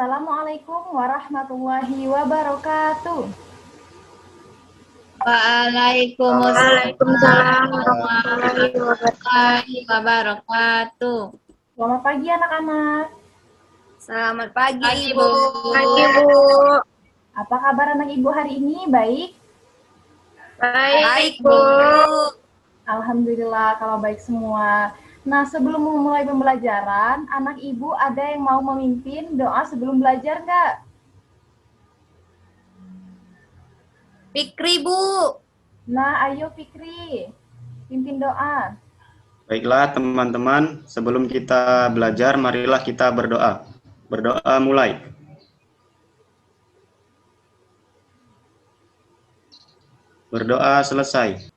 Assalamualaikum warahmatullahi wabarakatuh. Waalaikumsalam warahmatullahi wabarakatuh. Selamat pagi anak-anak. Selamat pagi, Ibu. Pagi, Bu. Apa kabar anak Ibu hari ini? Baik? Baik, Bu. Alhamdulillah kalau baik semua. Nah, sebelum memulai pembelajaran, anak Ibu ada yang mau memimpin doa sebelum belajar nggak? Fikri, Bu. Nah, ayo Fikri, pimpin doa. Baiklah teman-teman, sebelum kita belajar, marilah kita berdoa. Berdoa mulai. Berdoa selesai.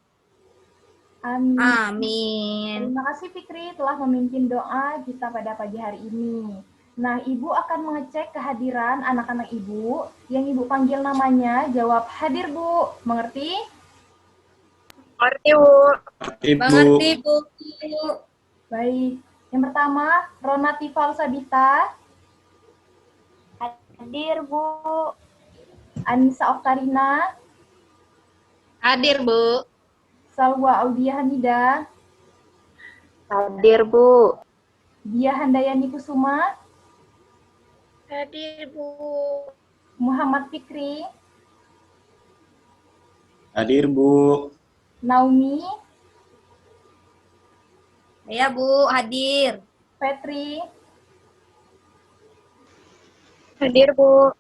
Amin. Amin. Terima kasih Fikri telah memimpin doa kita pada pagi hari ini. Nah, Ibu akan mengecek kehadiran anak-anak Ibu. Yang Ibu panggil namanya, jawab hadir, Bu. Mengerti? Mengerti, Bu. Mengerti, Bu. Baik. Yang pertama, Rona Tifal Sabita. Hadir, Bu. Anissa Oktarina. Hadir, Bu. Salwa Audia Hamida. Hadir, Bu. Dia Handayani Kusuma. Hadir, Bu. Muhammad Fikri. Hadir, Bu. Naomi. Ya, Bu, hadir. Petri. Hadir, Bu.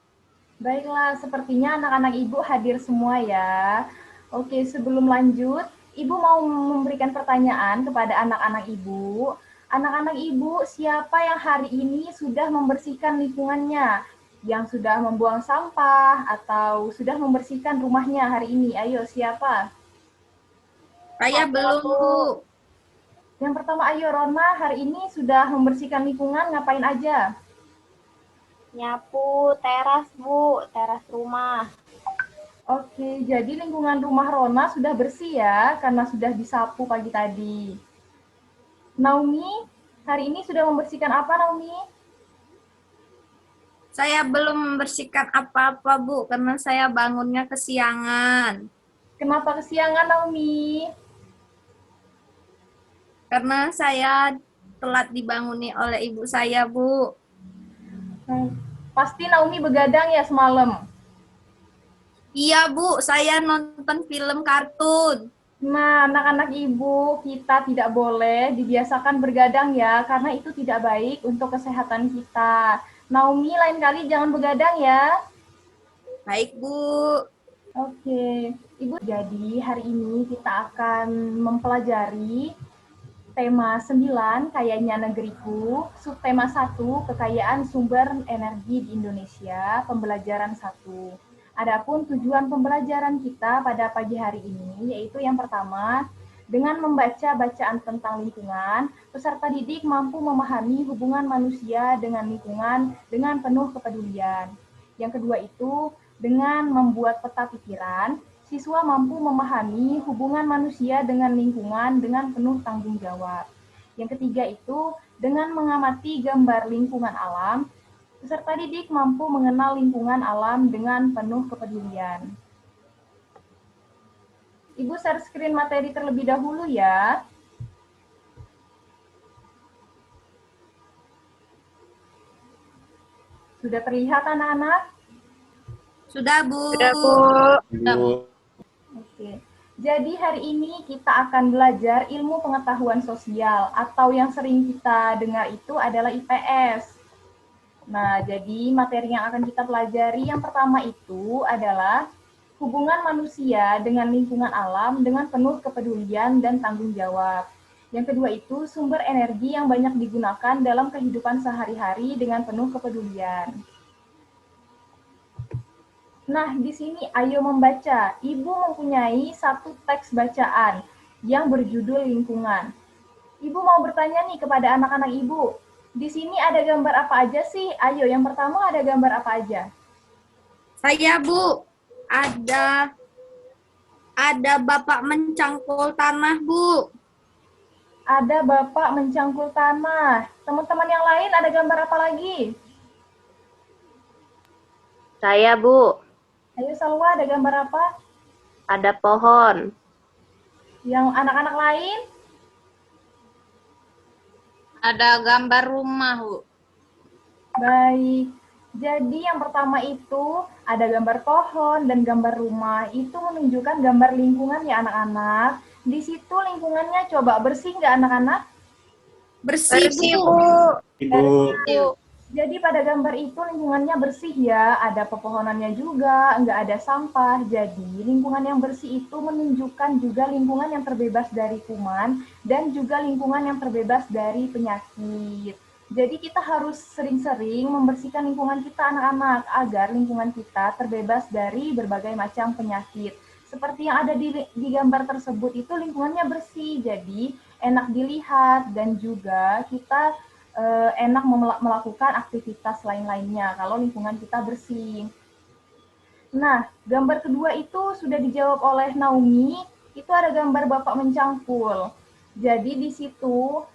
Baiklah, sepertinya anak-anak Ibu hadir semua ya. Oke, sebelum lanjut, Ibu mau memberikan pertanyaan kepada anak-anak Ibu. Anak-anak Ibu, siapa yang hari ini sudah membersihkan lingkungannya? Yang sudah membuang sampah atau sudah membersihkan rumahnya hari ini? Ayo, siapa? Saya belum, Bu. Yang pertama, ayo Rona, hari ini sudah membersihkan lingkungan, ngapain aja? Nyapu teras, Bu. Teras rumah. Oke, jadi lingkungan rumah Rona sudah bersih ya, karena sudah disapu pagi tadi. Naomi, hari ini sudah membersihkan apa, Naomi? Saya belum membersihkan apa-apa, Bu, karena saya bangunnya kesiangan. Kenapa kesiangan, Naomi? Karena saya telat dibanguni oleh ibu saya, Bu. Pasti Naomi begadang ya semalam? Iya, Bu, saya nonton film kartun. Nah, anak-anak ibu, kita tidak boleh dibiasakan bergadang ya, karena itu tidak baik untuk kesehatan kita. Naomi, lain kali jangan begadang ya. Baik, Bu. Oke, Ibu. Jadi hari ini kita akan mempelajari tema 9, Kayanya Negeriku, subtema 1, Kekayaan Sumber Energi di Indonesia, pembelajaran 1. Adapun tujuan pembelajaran kita pada pagi hari ini yaitu yang pertama, dengan membaca bacaan tentang lingkungan, peserta didik mampu memahami hubungan manusia dengan lingkungan dengan penuh kepedulian. Yang kedua itu, dengan membuat peta pikiran, siswa mampu memahami hubungan manusia dengan lingkungan dengan penuh tanggung jawab. Yang ketiga itu, dengan mengamati gambar lingkungan alam, peserta didik mampu mengenal lingkungan alam dengan penuh kepedulian. Ibu share screen materi terlebih dahulu ya. Sudah terlihat anak-anak? Sudah, Bu. Sudah, Bu. Bu. Oke. Jadi hari ini kita akan belajar ilmu pengetahuan sosial atau yang sering kita dengar itu adalah IPS. Nah, jadi materi yang akan kita pelajari yang pertama itu adalah hubungan manusia dengan lingkungan alam dengan penuh kepedulian dan tanggung jawab. Yang kedua itu sumber energi yang banyak digunakan dalam kehidupan sehari-hari dengan penuh kepedulian. Nah, di sini ayo membaca. Ibu mempunyai satu teks bacaan yang berjudul lingkungan. Ibu mau bertanya nih kepada anak-anak ibu. Di sini ada gambar apa aja sih? Ayo, yang pertama ada gambar apa aja? Saya, Bu, ada Bapak mencangkul tanah, Bu. Ada Bapak mencangkul tanah. Teman-teman yang lain ada gambar apa lagi? Saya, Bu. Ayo Salwa, ada gambar apa? Ada pohon. Yang anak-anak lain? Ada gambar rumah, Bu. Baik. Jadi yang pertama itu ada gambar pohon dan gambar rumah. Itu menunjukkan gambar lingkungan ya anak-anak. Di situ lingkungannya coba bersih nggak anak-anak? Bersih, Bersih, Bu. Bu. Ibu, Jadi pada gambar itu lingkungannya bersih ya, ada pepohonannya juga, nggak ada sampah. Jadi lingkungan yang bersih itu menunjukkan juga lingkungan yang terbebas dari kuman dan juga lingkungan yang terbebas dari penyakit. Jadi kita harus sering-sering membersihkan lingkungan kita anak-anak agar lingkungan kita terbebas dari berbagai macam penyakit. Seperti yang ada di gambar tersebut itu lingkungannya bersih, jadi enak dilihat dan juga kita enak melakukan aktivitas lain-lainnya kalau lingkungan kita bersih. Nah, gambar kedua itu sudah dijawab oleh Naomi, itu ada gambar Bapak mencangkul. Jadi di situ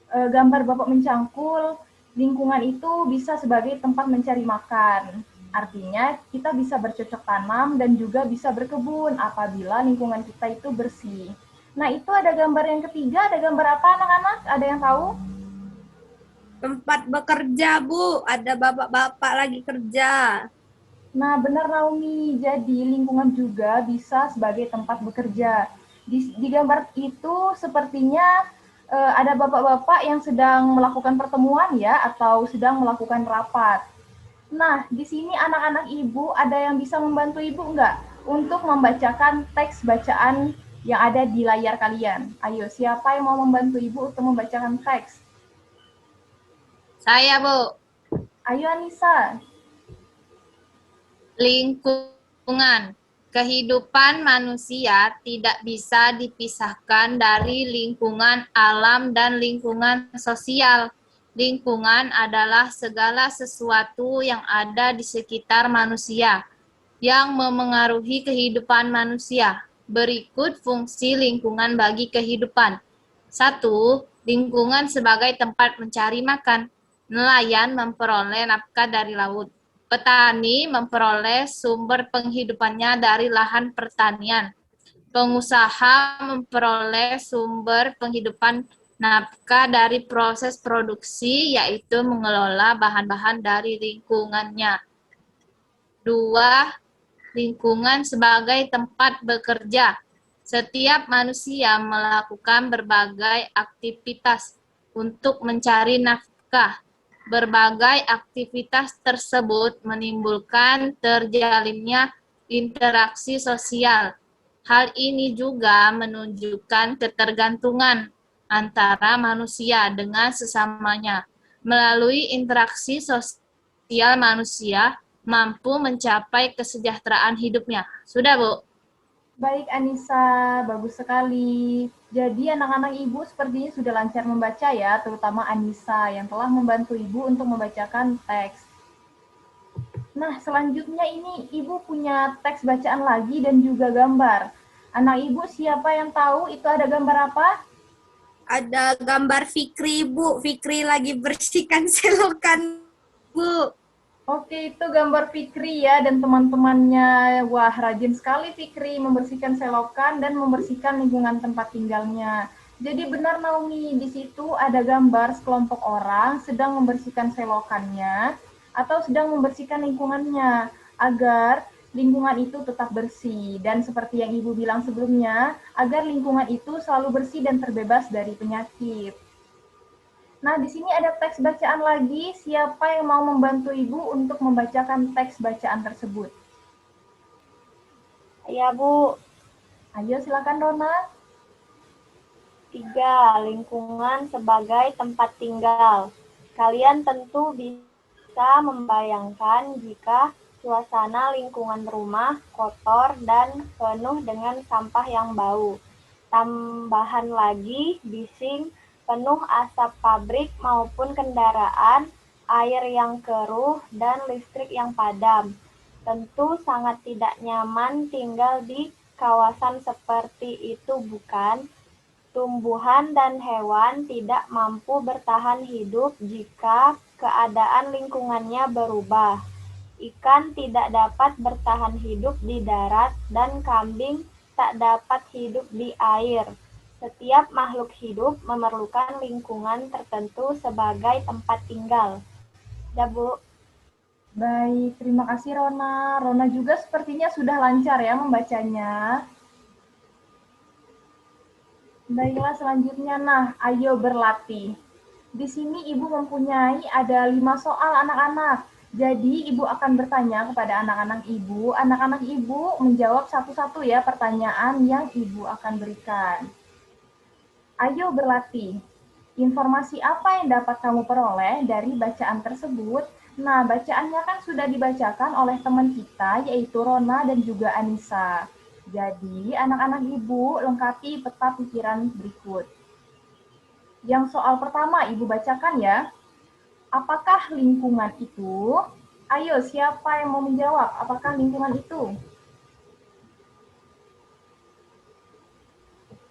gambar Bapak mencangkul, lingkungan itu bisa sebagai tempat mencari makan. Artinya kita bisa bercocok tanam dan juga bisa berkebun apabila lingkungan kita itu bersih. Nah, itu ada gambar yang ketiga, ada gambar apa anak-anak? Ada yang tahu? Tempat bekerja, Bu. Ada bapak-bapak lagi kerja. Nah, benar Naomi. Jadi lingkungan juga bisa sebagai tempat bekerja. Di gambar itu sepertinya ada bapak-bapak yang sedang melakukan pertemuan ya, atau sedang melakukan rapat. Nah, di sini anak-anak ibu ada yang bisa membantu ibu nggak untuk membacakan teks bacaan yang ada di layar kalian? Ayo, siapa yang mau membantu ibu untuk membacakan teks? Saya, Bu. Ayo Anissa. Lingkungan. Kehidupan manusia tidak bisa dipisahkan dari lingkungan alam dan lingkungan sosial. Lingkungan adalah segala sesuatu yang ada di sekitar manusia yang memengaruhi kehidupan manusia. Berikut fungsi lingkungan bagi kehidupan. 1. Lingkungan sebagai tempat mencari makan. Nelayan memperoleh nafkah dari laut. Petani memperoleh sumber penghidupannya dari lahan pertanian. Pengusaha memperoleh sumber penghidupan nafkah dari proses produksi, yaitu mengelola bahan-bahan dari lingkungannya. 2. Lingkungan sebagai tempat bekerja. Setiap manusia melakukan berbagai aktivitas untuk mencari nafkah. Berbagai aktivitas tersebut menimbulkan terjalinnya interaksi sosial. Hal ini juga menunjukkan ketergantungan antara manusia dengan sesamanya. Melalui interaksi sosial manusia mampu mencapai kesejahteraan hidupnya. Sudah, Bu? Baik Anissa, bagus sekali. Jadi anak-anak ibu sepertinya sudah lancar membaca ya, terutama Anissa yang telah membantu ibu untuk membacakan teks. Nah, selanjutnya ini ibu punya teks bacaan lagi dan juga gambar. Anak ibu siapa yang tahu itu ada gambar apa? Ada gambar Fikri, Bu. Fikri lagi bersihkan selokan, Bu. Oke, itu gambar Fikri ya dan teman-temannya. Wah, rajin sekali Fikri membersihkan selokan dan membersihkan lingkungan tempat tinggalnya. Jadi benar Naomi, di situ ada gambar sekelompok orang sedang membersihkan selokannya atau sedang membersihkan lingkungannya agar lingkungan itu tetap bersih. Dan seperti yang Ibu bilang sebelumnya, agar lingkungan itu selalu bersih dan terbebas dari penyakit. Nah, di sini ada teks bacaan lagi. Siapa yang mau membantu Ibu untuk membacakan teks bacaan tersebut? Ya, Bu. Ayo, silakan Rona. 3. Lingkungan sebagai tempat tinggal. Kalian tentu bisa membayangkan jika suasana lingkungan rumah kotor dan penuh dengan sampah yang bau. Tambahan lagi, bising, penuh asap pabrik maupun kendaraan, air yang keruh, dan listrik yang padam. Tentu sangat tidak nyaman tinggal di kawasan seperti itu, bukan? Tumbuhan dan hewan tidak mampu bertahan hidup jika keadaan lingkungannya berubah. ikan tidak dapat bertahan hidup di darat, dan kambing tak dapat hidup di air. Setiap makhluk hidup memerlukan lingkungan tertentu sebagai tempat tinggal. Ya, Bu. Baik, terima kasih Rona. Rona juga sepertinya sudah lancar ya membacanya. Baiklah, selanjutnya. Nah, ayo berlatih. Di sini Ibu mempunyai ada 5 soal anak-anak. Jadi Ibu akan bertanya kepada anak-anak Ibu menjawab satu-satu ya pertanyaan yang Ibu akan berikan. Ayo berlatih. Informasi apa yang dapat kamu peroleh dari bacaan tersebut? Nah, bacaannya kan sudah dibacakan oleh teman kita, yaitu Rona dan juga Anissa. Jadi, anak-anak Ibu lengkapi peta pikiran berikut. Yang soal pertama Ibu bacakan ya. Apakah lingkungan itu? Ayo, siapa yang mau menjawab? Apakah lingkungan itu?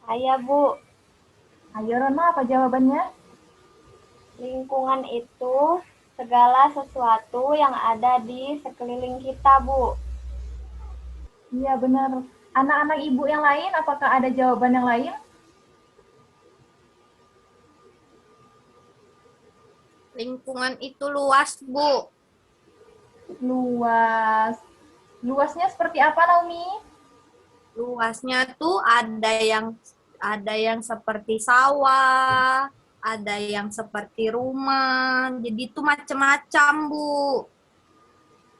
Saya, Bu. Ayo, Rona, apa jawabannya? Lingkungan itu segala sesuatu yang ada di sekeliling kita, Bu. Iya, benar. Anak-anak Ibu yang lain, apakah ada jawaban yang lain? Lingkungan itu luas, Bu. Luas. Luasnya seperti apa, Naomi? Luasnya tuh ada yang seperti sawah, ada yang seperti rumah. Jadi itu macam-macam, Bu.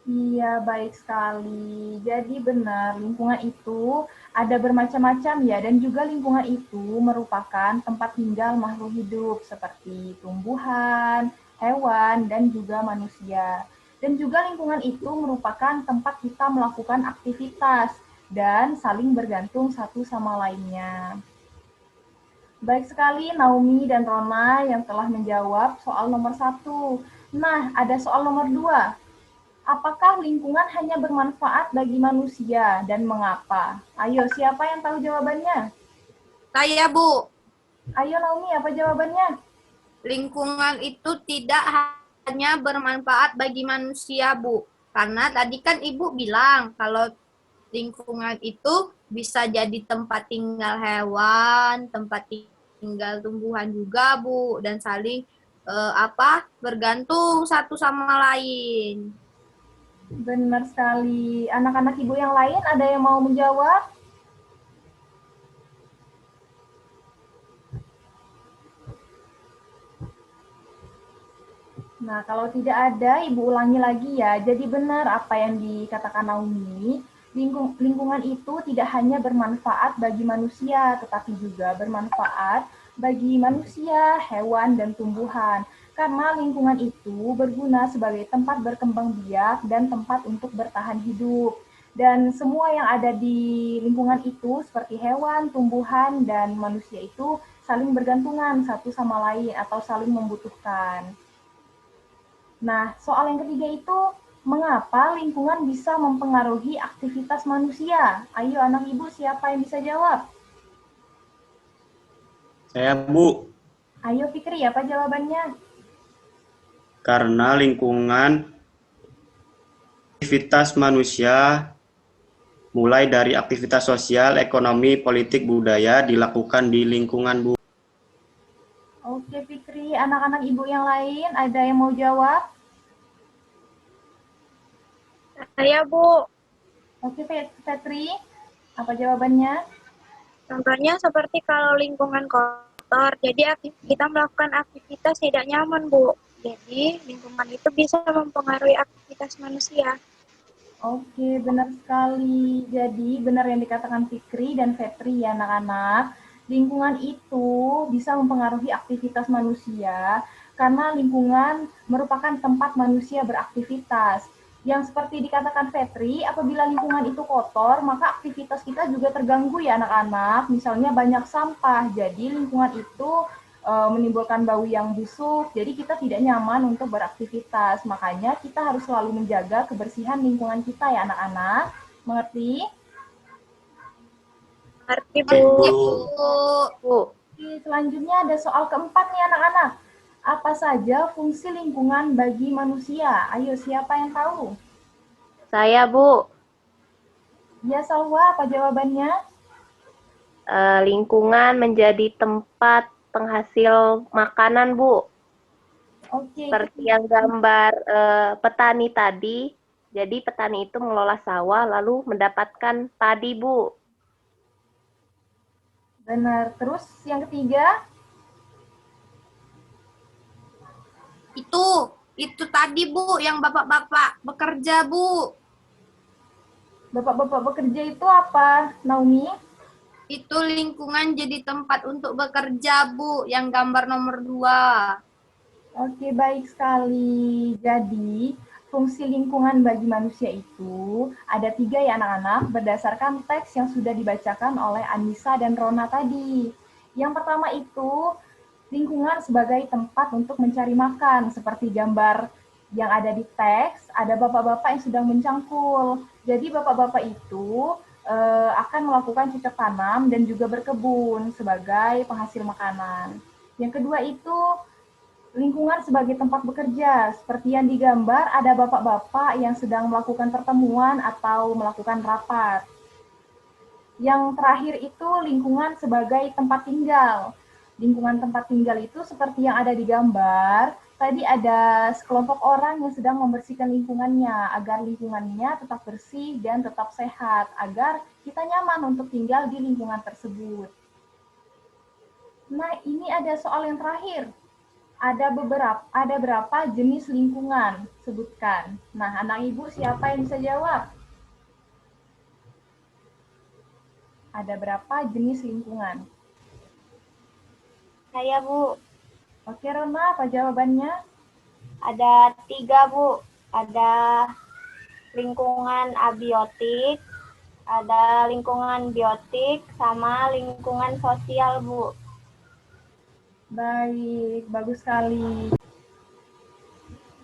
Iya, baik sekali. Jadi benar, lingkungan itu ada bermacam-macam ya, dan juga lingkungan itu merupakan tempat tinggal makhluk hidup seperti tumbuhan, hewan, dan juga manusia. Dan juga lingkungan itu merupakan tempat kita melakukan aktivitas dan saling bergantung satu sama lainnya. Baik sekali Naomi dan Rona yang telah menjawab soal nomor 1. Nah, ada soal nomor 2. Apakah lingkungan hanya bermanfaat bagi manusia dan mengapa? Ayo, siapa yang tahu jawabannya? Saya, Bu. Ayo Naomi, apa jawabannya? Lingkungan itu tidak hanya bermanfaat bagi manusia, Bu. Karena tadi kan Ibu bilang kalau lingkungan itu bisa jadi tempat tinggal hewan, tempat tinggal tumbuhan juga, Bu, dan saling bergantung satu sama lain. Benar sekali. Anak-anak Ibu yang lain ada yang mau menjawab? Nah, kalau tidak ada, Ibu ulangi lagi ya. Jadi benar apa yang dikatakan Naomi, lingkungan itu tidak hanya bermanfaat bagi manusia, tetapi juga bermanfaat bagi manusia, hewan, dan tumbuhan. Karena lingkungan itu berguna sebagai tempat berkembang biak dan tempat untuk bertahan hidup. Dan semua yang ada di lingkungan itu, seperti hewan, tumbuhan, dan manusia itu saling bergantungan satu sama lain atau saling membutuhkan. Nah, soal yang ketiga itu, mengapa lingkungan bisa mempengaruhi aktivitas manusia? Ayo anak Ibu, siapa yang bisa jawab? Saya, Bu. Ayo Fikri, apa jawabannya? Karena lingkungan aktivitas manusia mulai dari aktivitas sosial, ekonomi, politik, budaya dilakukan di lingkungan, Bu. Oke Fikri, anak-anak Ibu yang lain ada yang mau jawab? Saya, Bu. Oke Fetri, apa jawabannya? Contohnya seperti kalau lingkungan kotor, jadi kita melakukan aktivitas tidak nyaman, Bu. Jadi, lingkungan itu bisa mempengaruhi aktivitas manusia. Oke, benar sekali. Jadi, benar yang dikatakan Fikri dan Fetri ya anak-anak. Lingkungan itu bisa mempengaruhi aktivitas manusia karena lingkungan merupakan tempat manusia beraktivitas. Yang seperti dikatakan Fetri, apabila lingkungan itu kotor, maka aktivitas kita juga terganggu ya anak-anak. Misalnya banyak sampah, jadi lingkungan itu menimbulkan bau yang busuk, jadi kita tidak nyaman untuk beraktivitas. Makanya kita harus selalu menjaga kebersihan lingkungan kita ya anak-anak. Mengerti? Mengerti, Bu. Bu. Selanjutnya ada soal keempat nih anak-anak. Apa saja fungsi lingkungan bagi manusia? Ayo, siapa yang tahu? Saya, Bu. Ya, Salwa, apa jawabannya? Lingkungan menjadi tempat penghasil makanan, Bu. Oke, Seperti yang gambar petani tadi. Jadi petani itu mengelola sawah lalu mendapatkan padi, Bu. benar. Terus yang ketiga? Itu tadi Bu, yang bapak-bapak bekerja Bu. Bapak-bapak bekerja itu apa, Naomi? Itu lingkungan jadi tempat untuk bekerja Bu, yang gambar nomor 2. Oke, baik sekali. Jadi, fungsi lingkungan bagi manusia itu ada 3 ya anak-anak, berdasarkan teks yang sudah dibacakan oleh Anissa dan Rona tadi. Yang pertama itu, lingkungan sebagai tempat untuk mencari makan, seperti gambar yang ada di teks, ada bapak-bapak yang sedang mencangkul. Jadi bapak-bapak itu akan melakukan cocok tanam dan juga berkebun sebagai penghasil makanan. Yang kedua itu lingkungan sebagai tempat bekerja. Seperti yang digambar, ada bapak-bapak yang sedang melakukan pertemuan atau melakukan rapat. Yang terakhir itu lingkungan sebagai tempat tinggal. Lingkungan tempat tinggal itu seperti yang ada di gambar, tadi ada sekelompok orang yang sedang membersihkan lingkungannya, agar lingkungannya tetap bersih dan tetap sehat, agar kita nyaman untuk tinggal di lingkungan tersebut. Nah, ini ada soal yang terakhir. Ada berapa jenis lingkungan? Sebutkan. Nah, anak ibu siapa yang bisa jawab? Ada berapa jenis lingkungan? Saya, Bu. Oke, Rona, apa jawabannya? Ada 3, Bu. Ada lingkungan abiotik, ada lingkungan biotik, sama lingkungan sosial, Bu. Baik, bagus sekali.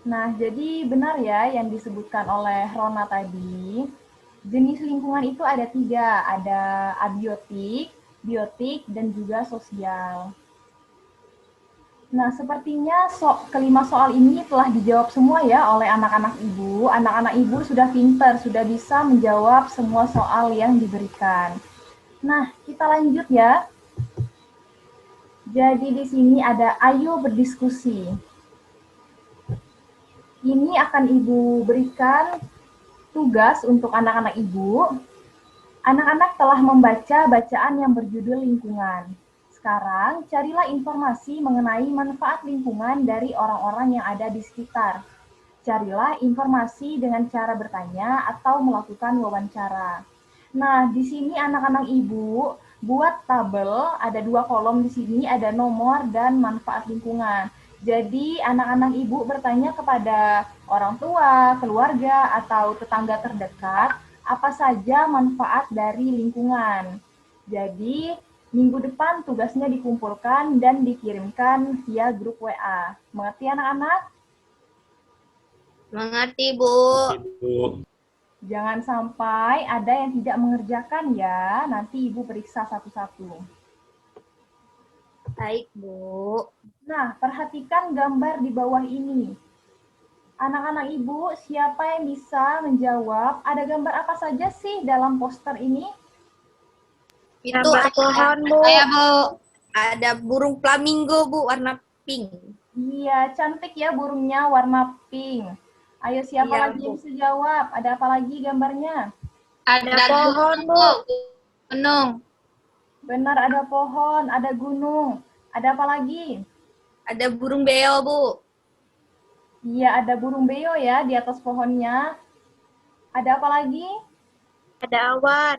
Nah, jadi benar ya yang disebutkan oleh Rona tadi. Jenis lingkungan itu ada 3, ada abiotik, biotik, dan juga sosial. Nah, sepertinya kelima soal ini telah dijawab semua ya oleh anak-anak ibu. Anak-anak ibu sudah pintar, sudah bisa menjawab semua soal yang diberikan. Nah, kita lanjut ya. Jadi di sini ada ayo berdiskusi. Ini akan Ibu berikan tugas untuk anak-anak Ibu. Anak-anak telah membaca bacaan yang berjudul lingkungan. Sekarang carilah informasi mengenai manfaat lingkungan dari orang-orang yang ada di sekitar. Carilah informasi dengan cara bertanya atau melakukan wawancara. Nah, di sini anak-anak Ibu buat tabel, ada 2 kolom di sini, ada nomor dan manfaat lingkungan. Jadi, anak-anak Ibu bertanya kepada orang tua, keluarga, atau tetangga terdekat, apa saja manfaat dari lingkungan. Jadi, minggu depan tugasnya dikumpulkan dan dikirimkan via grup WA. Mengerti anak-anak? Mengerti Bu. Ibu. Jangan sampai ada yang tidak mengerjakan ya, nanti Ibu periksa satu-satu. Baik Bu. Nah, perhatikan gambar di bawah ini. Anak-anak Ibu, siapa yang bisa menjawab ada gambar apa saja sih dalam poster ini? Itu Gambar pohon, Bu. Saya Bu. Ada burung flamingo Bu, warna pink. Iya, cantik ya burungnya warna pink. Ayo siapa Iya, lagi Bu. yang bisa jawab? Ada apa lagi gambarnya? Ada pohon, Bu. Gunung. Benar, ada pohon, ada gunung. Ada apa lagi? Ada burung beo Bu. Iya, ada burung beo ya di atas pohonnya. Ada apa lagi? Ada awan.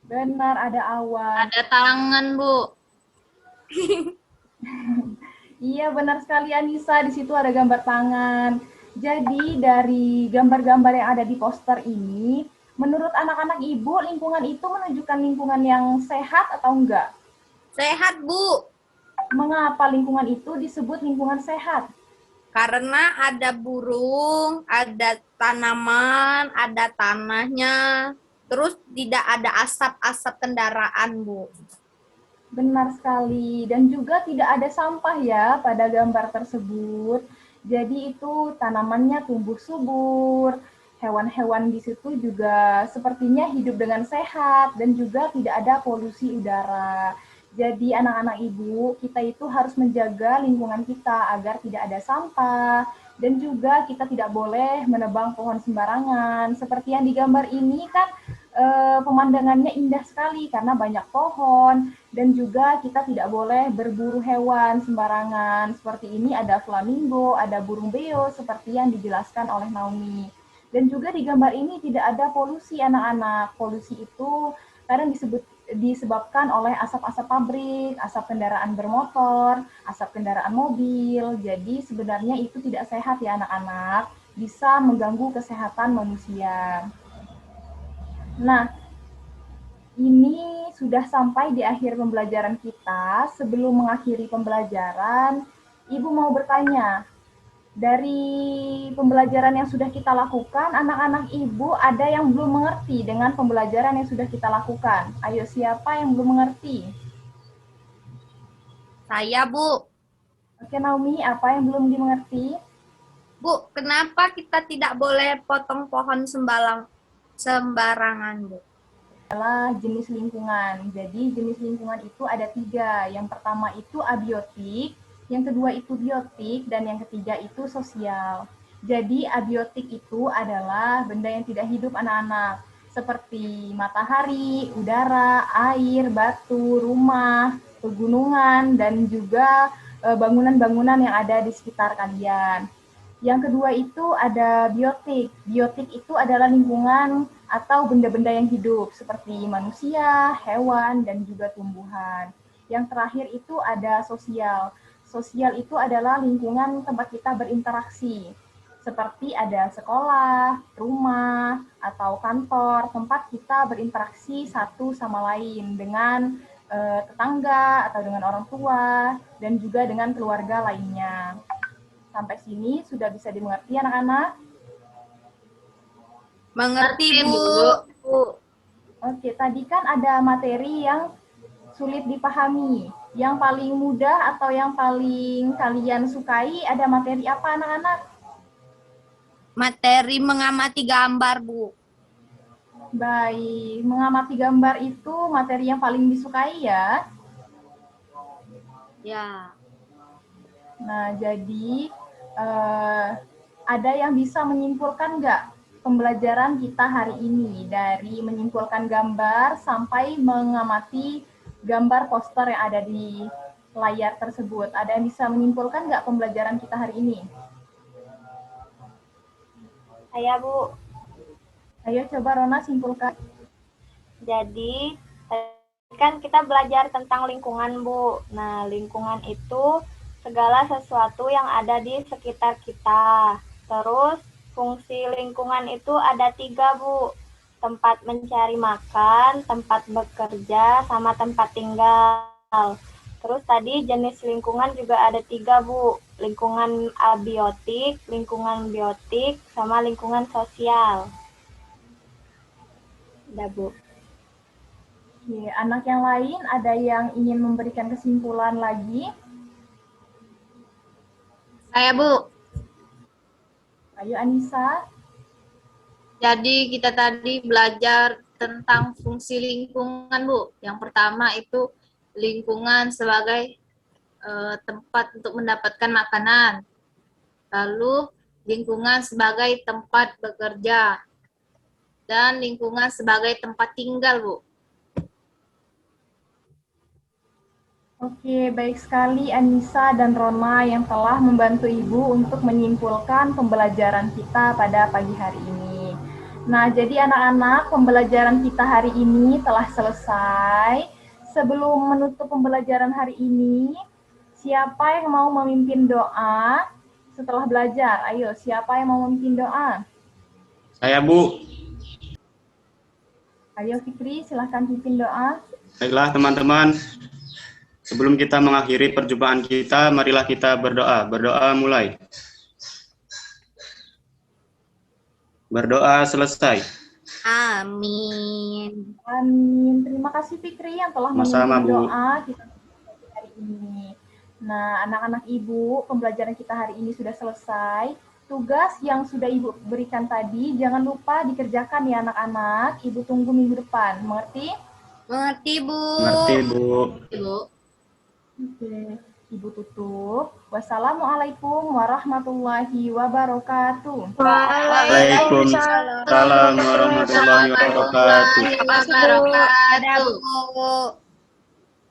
Benar, ada awan. Ada tangan Bu. Iya, benar sekali Anissa. Di situ ada gambar tangan. Jadi, dari gambar-gambar yang ada di poster ini, menurut anak-anak Ibu, lingkungan itu menunjukkan lingkungan yang sehat atau enggak? Sehat Bu. Mengapa lingkungan itu disebut lingkungan sehat? Karena ada burung, ada tanaman, ada tanahnya, terus tidak ada asap-asap kendaraan, Bu. Benar sekali. Dan juga tidak ada sampah ya pada gambar tersebut. Jadi itu tanamannya tumbuh subur, hewan-hewan di situ juga sepertinya hidup dengan sehat dan juga tidak ada polusi udara. Jadi anak-anak ibu, kita itu harus menjaga lingkungan kita agar tidak ada sampah dan juga kita tidak boleh menebang pohon sembarangan. Seperti yang digambar ini kan pemandangannya indah sekali karena banyak pohon dan juga kita tidak boleh berburu hewan sembarangan. Seperti ini ada flamingo, ada burung beo seperti yang dijelaskan oleh Naomi. Dan juga di gambar ini tidak ada polusi anak-anak. Polusi itu kadang disebabkan oleh asap-asap pabrik, asap kendaraan bermotor, asap kendaraan mobil. Jadi sebenarnya itu tidak sehat ya anak-anak, bisa mengganggu kesehatan manusia. Nah, ini sudah sampai di akhir pembelajaran kita. Sebelum mengakhiri pembelajaran, Ibu mau bertanya, dari pembelajaran yang sudah kita lakukan, anak-anak Ibu ada yang belum mengerti dengan pembelajaran yang sudah kita lakukan. Ayo, siapa yang belum mengerti? Saya, Bu. Oke, Naomi, apa yang belum dimengerti? Bu, kenapa kita tidak boleh potong pohon sembarangan, Bu? Adalah jenis lingkungan. Jadi jenis lingkungan itu ada 3. Yang pertama itu abiotik, yang kedua itu biotik, dan yang ketiga itu sosial. Jadi abiotik itu adalah benda yang tidak hidup anak-anak, seperti matahari, udara, air, batu, rumah, pegunungan, dan juga bangunan-bangunan yang ada di sekitar kalian. Yang kedua itu ada biotik. Biotik itu adalah lingkungan atau benda-benda yang hidup seperti manusia, hewan, dan juga tumbuhan. Yang terakhir itu ada sosial. Sosial itu adalah lingkungan tempat kita berinteraksi. Seperti ada sekolah, rumah, atau kantor, tempat kita berinteraksi satu sama lain dengan tetangga atau dengan orang tua, dan juga dengan keluarga lainnya. Sampai sini sudah bisa dimengerti anak-anak? Mengerti, Bu. Oke, tadi kan ada materi yang sulit dipahami. Yang paling mudah atau yang paling kalian sukai ada materi apa anak-anak? Materi mengamati gambar, Bu. Baik, mengamati gambar itu materi yang paling disukai ya? Ya. Nah, jadi ada yang bisa menyimpulkan nggak pembelajaran kita hari ini dari menyimpulkan gambar sampai mengamati gambar poster yang ada di layar tersebut. Ada yang bisa menyimpulkan nggak pembelajaran kita hari ini? Saya, Bu. Ayo coba Rona simpulkan. Jadi, kan kita belajar tentang lingkungan, Bu. Nah, lingkungan itu segala sesuatu yang ada di sekitar kita. Terus, fungsi lingkungan itu ada 3, Bu. Tempat mencari makan, tempat bekerja, sama tempat tinggal. Terus tadi jenis lingkungan juga ada 3, Bu. Lingkungan abiotik, lingkungan biotik, sama lingkungan sosial. Udah, Bu. Oke, anak yang lain ada yang ingin memberikan kesimpulan lagi? Saya, Bu. Ayo Anissa. Jadi kita tadi belajar tentang fungsi lingkungan, Bu. Yang pertama itu lingkungan sebagai tempat untuk mendapatkan makanan. Lalu lingkungan sebagai tempat bekerja. Dan lingkungan sebagai tempat tinggal, Bu. Oke, baik sekali Anissa dan Rona yang telah membantu Ibu untuk menyimpulkan pembelajaran kita pada pagi hari ini. Nah, jadi anak-anak, pembelajaran kita hari ini telah selesai. Sebelum menutup pembelajaran hari ini, siapa yang mau memimpin doa setelah belajar? Ayo, siapa yang mau memimpin doa? Saya, Bu. Ayo Fikri, silahkan pimpin doa. Baiklah teman-teman, sebelum kita mengakhiri perjumpaan kita, marilah kita berdoa. Berdoa mulai. Berdoa selesai. Amin. Amin. Terima kasih Fikri yang telah Sama-sama, memimpin Bu. doa kita hari ini. Nah, anak-anak Ibu, pembelajaran kita hari ini sudah selesai. tugas yang sudah Ibu berikan tadi jangan lupa dikerjakan ya anak-anak. Ibu tunggu minggu depan. Mengerti? Mengerti, Bu. Ngerti, Bu. Ibu. Oke. Ibu tutup. Wassalamualaikum warahmatullahi wabarakatuh. Waalaikumsalam warahmatullahi wabarakatuh. Wabarakatuh.